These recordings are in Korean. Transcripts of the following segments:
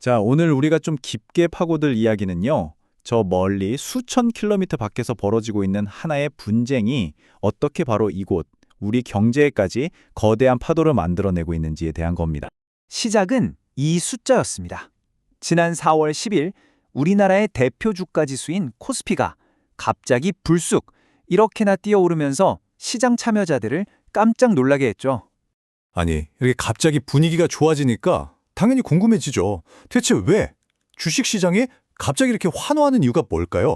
자, 오늘 우리가 좀 깊게 파고들 이야기는요. 저 멀리 수천 킬로미터 밖에서 벌어지고 있는 하나의 분쟁이 어떻게 바로 이곳, 우리 경제에까지 거대한 파도를 만들어내고 있는지에 대한 겁니다. 시작은 이 숫자였습니다. 지난 4월 10일 우리나라의 대표 주가 지수인 코스피가 갑자기 불쑥 이렇게나 뛰어오르면서 시장 참여자들을 깜짝 놀라게 했죠. 아니, 이렇게 갑자기 분위기가 좋아지니까 당연히 궁금해지죠. 대체 왜? 주식시장이 갑자기 이렇게 환호하는 이유가 뭘까요?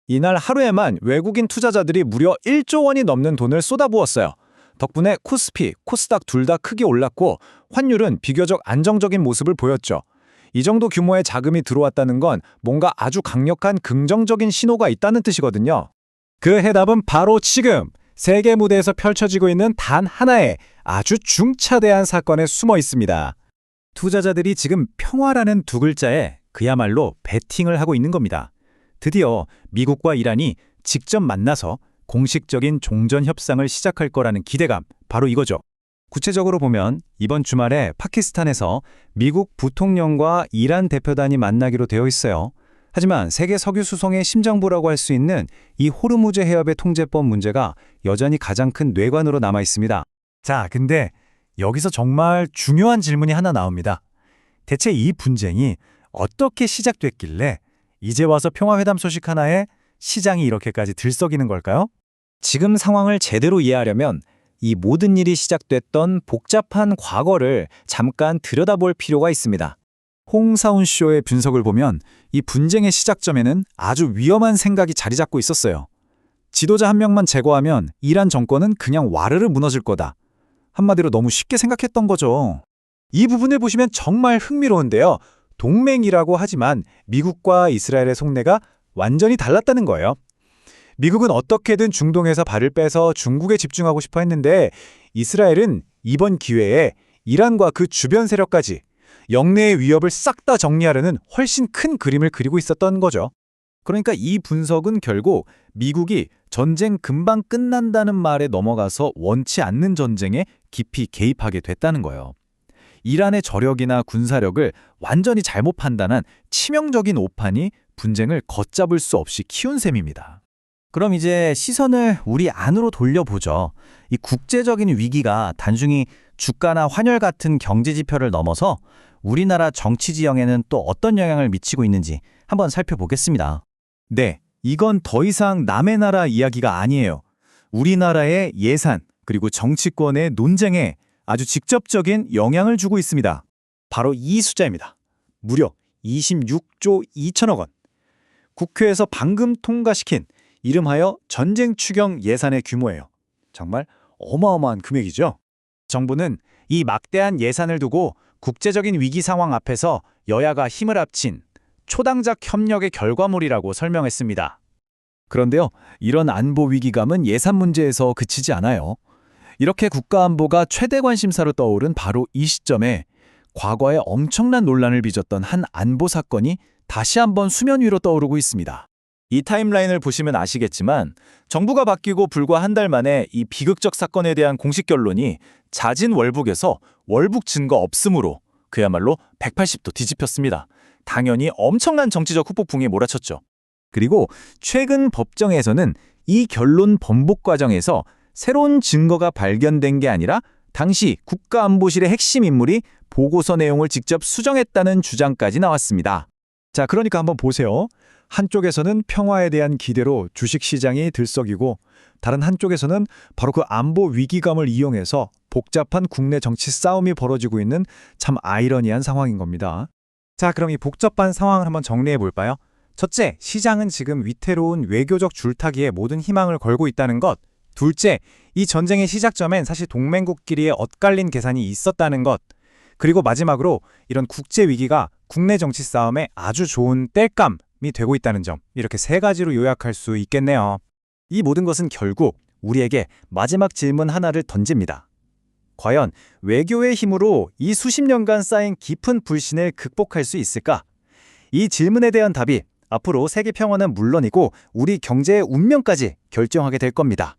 이날 하루에만 외국인 투자자들이 무려 1조 원이 넘는 돈을 쏟아부었어요. 덕분에 코스피, 코스닥 둘 다 크게 올랐고 환율은 비교적 안정적인 모습을 보였죠. 이 정도 규모의 자금이 들어왔다는 건 뭔가 아주 강력한 긍정적인 신호가 있다는 뜻이거든요. 그 해답은 바로 지금 세계 무대에서 펼쳐지고 있는 단 하나의 아주 중차대한 사건에 숨어 있습니다. 투자자들이 지금 평화라는 두 글자에 그야말로 베팅을 하고 있는 겁니다. 드디어 미국과 이란이 직접 만나서 공식적인 종전 협상을 시작할 거라는 기대감, 바로 이거죠. 구체적으로 보면 이번 주말에 파키스탄에서 미국 부통령과 이란 대표단이 만나기로 되어 있어요. 하지만 세계 석유 수송의 심장부라고 할 수 있는 이 호르무즈 해협의 통제법 문제가 여전히 가장 큰 뇌관으로 남아 있습니다. 자, 근데 여기서 정말 중요한 질문이 하나 나옵니다. 대체 이 분쟁이 어떻게 시작됐길래 이제 와서 평화회담 소식 하나에 시장이 이렇게까지 들썩이는 걸까요? 지금 상황을 제대로 이해하려면 이 모든 일이 시작됐던 복잡한 과거를 잠깐 들여다볼 필요가 있습니다. 홍사운 쇼의 분석을 보면 이 분쟁의 시작점에는 아주 위험한 생각이 자리 잡고 있었어요. 지도자 한 명만 제거하면 이란 정권은 그냥 와르르 무너질 거다. 한마디로 너무 쉽게 생각했던 거죠. 이 부분을 보시면 정말 흥미로운데요. 동맹이라고 하지만 미국과 이스라엘의 속내가 완전히 달랐다는 거예요. 미국은 어떻게든 중동에서 발을 빼서 중국에 집중하고 싶어 했는데 이스라엘은 이번 기회에 이란과 그 주변 세력까지 영내의 위협을 싹 다 정리하려는 훨씬 큰 그림을 그리고 있었던 거죠. 그러니까 이 분석은 결국 미국이 전쟁 금방 끝난다는 말에 넘어가서 원치 않는 전쟁에 깊이 개입하게 됐다는 거예요. 이란의 저력이나 군사력을 완전히 잘못 판단한 치명적인 오판이 분쟁을 걷잡을 수 없이 키운 셈입니다. 그럼 이제 시선을 우리 안으로 돌려보죠. 이 국제적인 위기가 단순히 주가나 환율 같은 경제 지표를 넘어서 우리나라 정치 지형에는 또 어떤 영향을 미치고 있는지 한번 살펴보겠습니다. 네, 이건 더 이상 남의 나라 이야기가 아니에요. 우리나라의 예산 그리고 정치권의 논쟁에 아주 직접적인 영향을 주고 있습니다. 바로 이 숫자입니다. 무려 26조 2천억 원. 국회에서 방금 통과시킨 이름하여 전쟁 추경 예산의 규모예요. 정말 어마어마한 금액이죠. 정부는 이 막대한 예산을 두고 국제적인 위기 상황 앞에서 여야가 힘을 합친 초당적 협력의 결과물이라고 설명했습니다. 그런데요, 이런 안보 위기감은 예산 문제에서 그치지 않아요. 이렇게 국가안보가 최대 관심사로 떠오른 바로 이 시점에 과거에 엄청난 논란을 빚었던 한 안보 사건이 다시 한번 수면 위로 떠오르고 있습니다. 이 타임라인을 보시면 아시겠지만 정부가 바뀌고 불과 한 달 만에 이 비극적 사건에 대한 공식 결론이 자진 월북에서 월북 증거 없음으로 그야말로 180도 뒤집혔습니다. 당연히 엄청난 정치적 후폭풍이 몰아쳤죠. 그리고 최근 법정에서는 이 결론 번복 과정에서 새로운 증거가 발견된 게 아니라 당시 국가안보실의 핵심 인물이 보고서 내용을 직접 수정했다는 주장까지 나왔습니다. 자, 그러니까 한번 보세요. 한쪽에서는 평화에 대한 기대로 주식시장이 들썩이고 다른 한쪽에서는 바로 그 안보 위기감을 이용해서 복잡한 국내 정치 싸움이 벌어지고 있는 참 아이러니한 상황인 겁니다. 자, 그럼 이 복잡한 상황을 한번 정리해 볼까요? 첫째, 시장은 지금 위태로운 외교적 줄타기에 모든 희망을 걸고 있다는 것. 둘째, 이 전쟁의 시작점엔 사실 동맹국끼리의 엇갈린 계산이 있었다는 것. 그리고 마지막으로 이런 국제 위기가 국내 정치 싸움에 아주 좋은 땔감이 되고 있다는 점. 이렇게 세 가지로 요약할 수 있겠네요. 이 모든 것은 결국 우리에게 마지막 질문 하나를 던집니다. 과연 외교의 힘으로 이 수십 년간 쌓인 깊은 불신을 극복할 수 있을까? 이 질문에 대한 답이 앞으로 세계 평화는 물론이고 우리 경제의 운명까지 결정하게 될 겁니다.